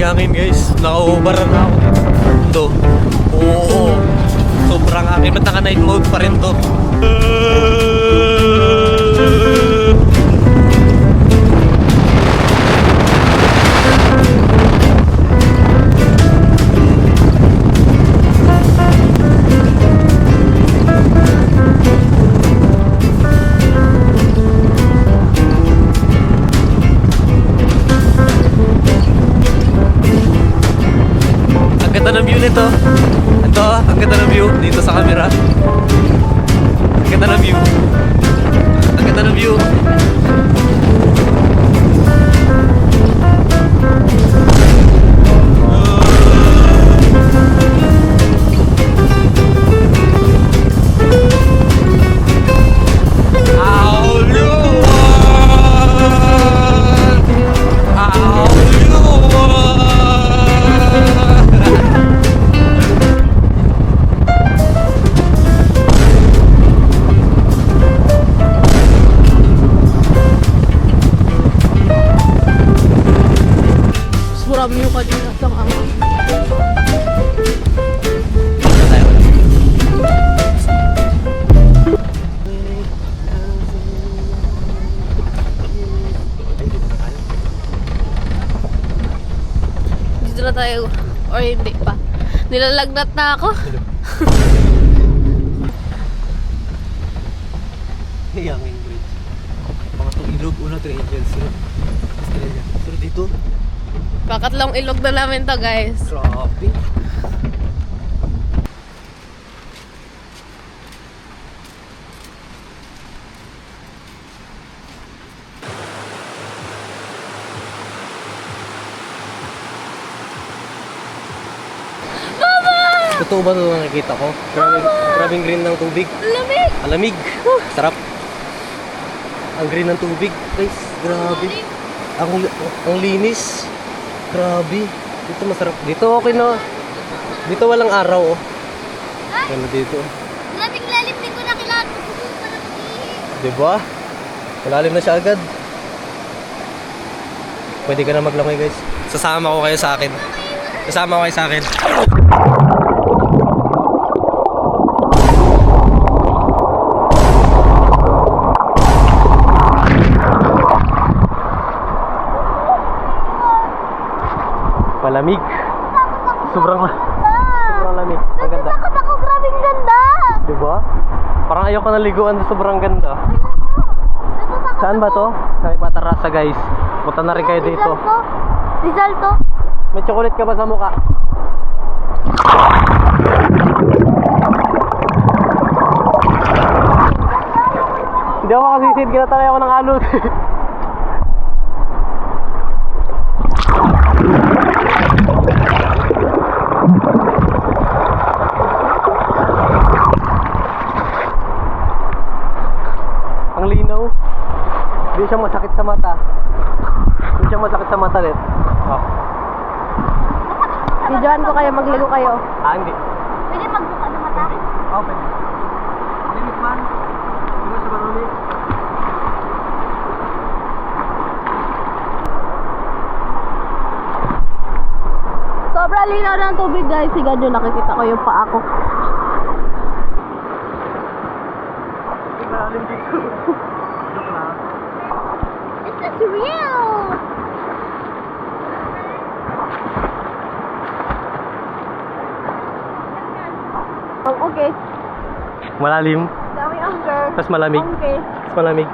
Laking hangin guys, naka-overrun na ako dito. Oo, sobrang hangin. Ba't naka night mode pa rin to? Ang ganda ng view nito. Ito, ang ganda ng view dito sa camera. Ang ganda ng view. Ang ganda ng view. Marami yung kanina sang ang dito na tayo or hindi pa. Nilalagnat na ako. Hanging bridge. Mga itong ilog, una 3 angels. Australia. Pero dito, Pakatlong ilog na namin to, guys. grabe. Totoo ba ito nakikita ko? Grabing green ng tubig. Lamig! Alamig. Sarap. Ang green ng tubig. Guys, grabe. Ang linis. Grabe. Dito masarap. Dito okay na. Dito walang araw, oh. Ano dito? Grabing lalim, di ko nakilala. Diba? Malalim na siya agad. Pwede ka na maglamay, guys. Sasama ko kayo sa akin. Sasama ko kayo sa akin. Malamig. Sobrang lamig. Ang ganda. Takot ako, grabing ganda! Diba? Parang ayaw ka naliguan sa sobrang ganda. Saan ba to? Sa may Patarasa, guys. Punta na rin kayo dito. Rizal to? May chocolate ka ba sa mukha? Hindi ako makasisid. Ginatangay ako ng alot. Ang linaw. Hindi siya masakit sa mata. Hindi siya masakit sa mata ulit. Oh. Videoan ko kayo, magligo kayo. Hindi. Pwede magbuka ng mata? Oh, pwede. Limit man. Hindi siya marami. Sobrang linaw ng tubig, guys. Sigan nyo, nakikita ko yung paa ko. Malalim dito. Joke lang. This is real! Oh, okay. Malalim. Dami anger. Tapos malamig. Okay. Tapos malamig.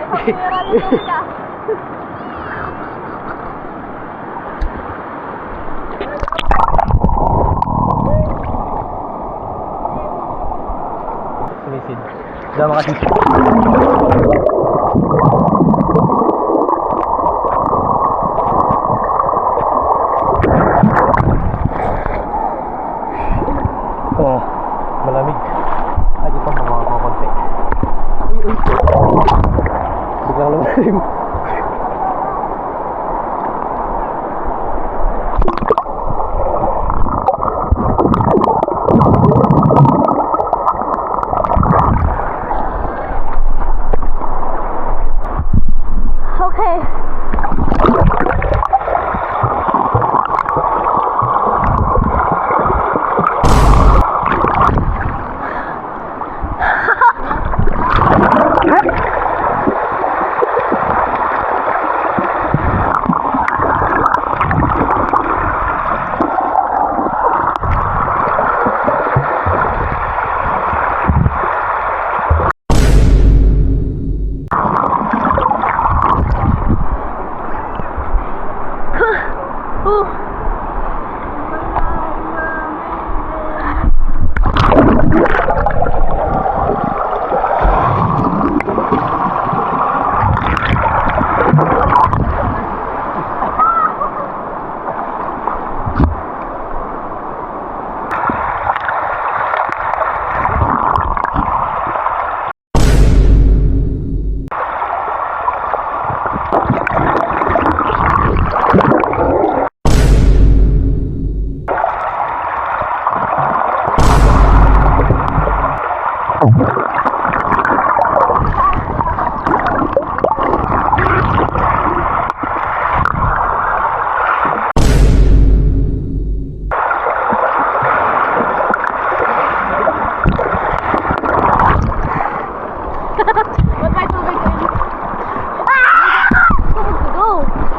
Pagkira rin tubig ah. Sumisid. Dama kasi. Oh, malamig. Ay, dito mga konti. Uy, uy. Biglang lumalim.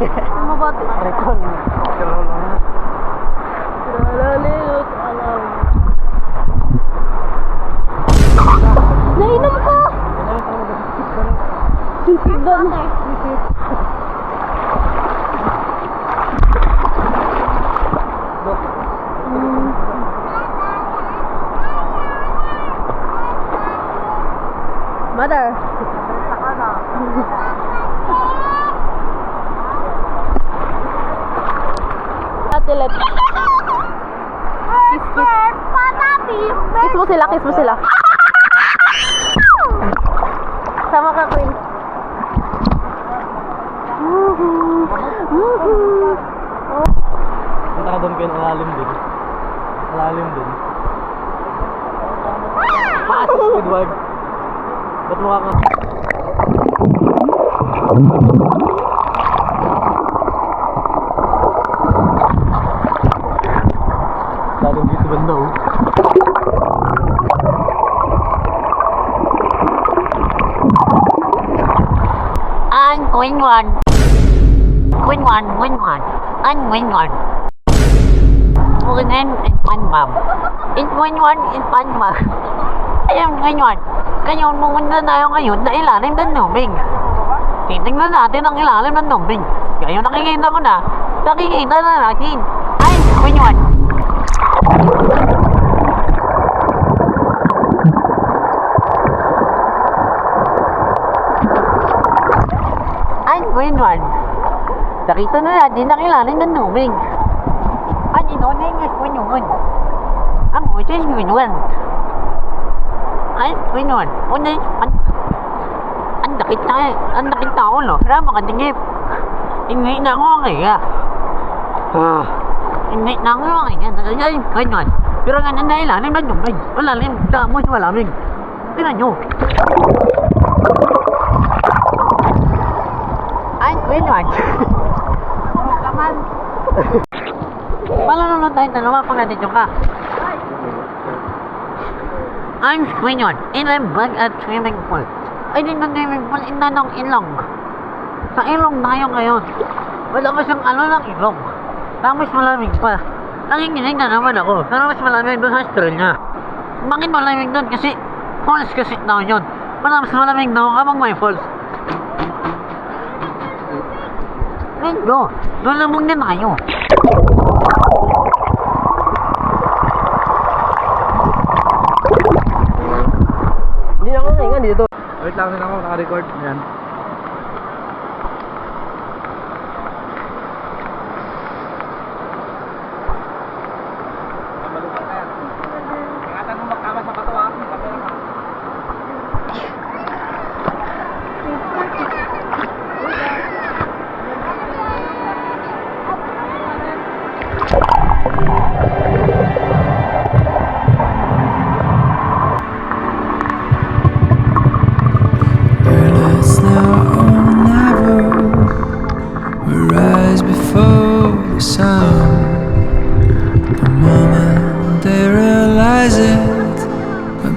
Ano ba ito? Rekon. Lalalilot, alam. Nainom ka! Sisigan. Mother. Atilet. Kiss, kiss. Kiss mo sila, kiss mo sila. Sama ka, Queen. Punta ka doon kayo, alalim din. Alalim din. Pasok, Edward. Ba't mukha ka? Lalim dito banda, oh. Anh Nguyễn Hoàng Nguyễn Hoàng Nguyễn Hoàng Anh Nguyễn Hoàng Nguyễn em in Panmam in Nguyễn Hoàng in Panmam Ayun Nguyễn Hoàng ngayon pumunta tayo ngayon na ilalim ng tubig. Titingnan natin ang ilalim ng tubig. Ngayon nakikita ko na natin ay Nguyễn Hoàng Nguyễn Hoàng nakita na natin ang ilalim ng tubig. Ay, ino na yung Nguyễn Hoàng. Ang ito yung Nguyễn Hoàng. Ay, Nguyễn Hoàng. Unay, ang nakita ko, no? Para makatingip. Hindi na ako kaya. Hindi na ako kaya. Ay, Nguyễn Hoàng. Pero nga na ilalim ng tubig. Malalim. Damos malamig. Tingnan nyo. Ay, Nguyễn Hoàng. Palanonood tayo dalawa pag nandito ka. I'm Nguyễn Hoàng. In a bag at swimming pool. Ay, din ng swimming pool, inanong ilong. Sa ilong tayo ngayon. Wala pa siyang ng ilong. Tapos malamig pa. Nanginginig na naman ako. Pero mas malamig doon sa Australia. Bakit malamig doon? Kasi falls kasi daw yun. Mas malamig daw kapag may falls. Let's go. Lalamog na tayo. Hindi ako ngayon dito. Wait lang din ako, naka-record. Yan. Ingatan mo magkama sa bato, ha?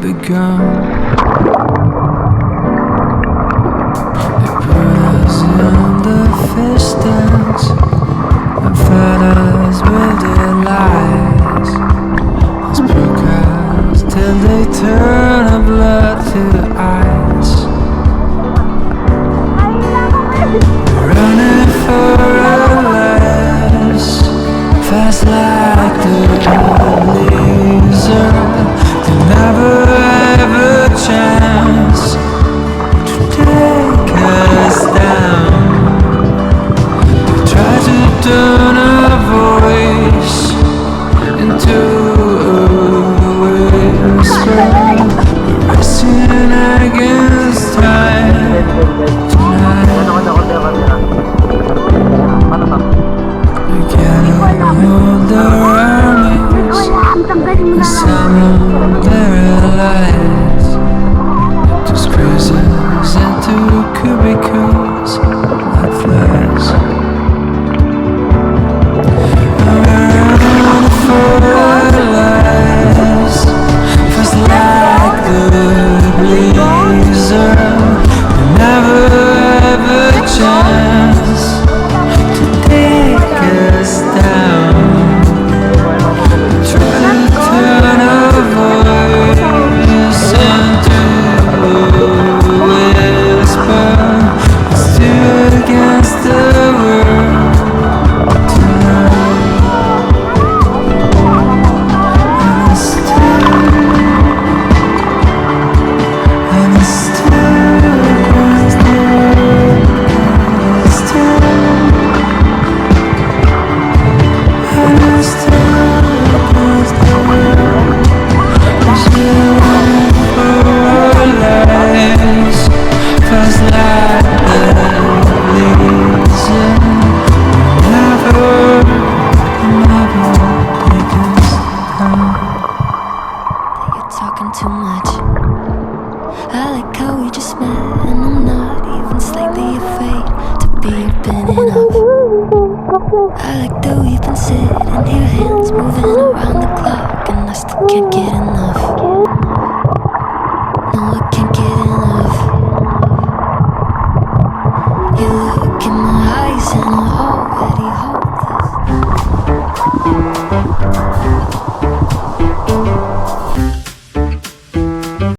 Begun. They put us in the fish dance and fed us with their lies. As broadcast till they turn our blood to ice. Running for our lives, fast like the laser. Never ever chance to take us down. been enough. I like that we've been sitting here, hands moving around the clock, and I still can't get enough.